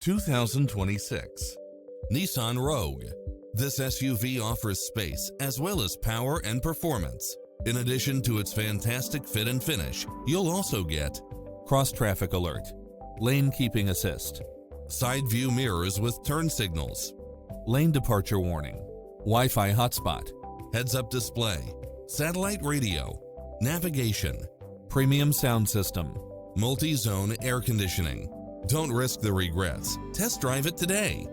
2026 Nissan Rogue. This SUV offers space as well as power and performance. In addition to its fantastic fit and finish, you'll also get cross-traffic alert, lane keeping assist, side view mirrors with turn signals, lane departure warning, Wi-Fi hotspot, heads-up display, satellite radio, navigation, premium sound system, multi-zone air conditioning. Don't risk the regrets. Test drive it today.